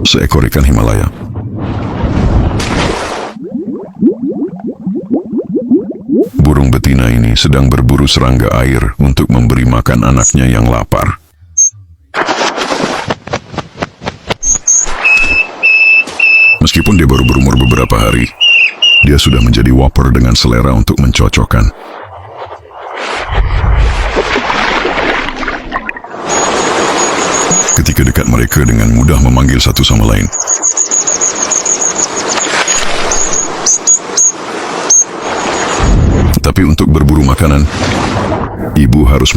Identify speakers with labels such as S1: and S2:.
S1: seekor ikan Himalaya. Burung betina ini sedang berburu serangga air untuk memberi makan anaknya yang lapar. Meskipun dia baru berumur beberapa hari, dia sudah menjadi whopper dengan selera untuk mencocokkan. Ketika dekat, mereka dengan mudah memanggil satu sama lain. Tapi untuk berburu makanan, ibu harus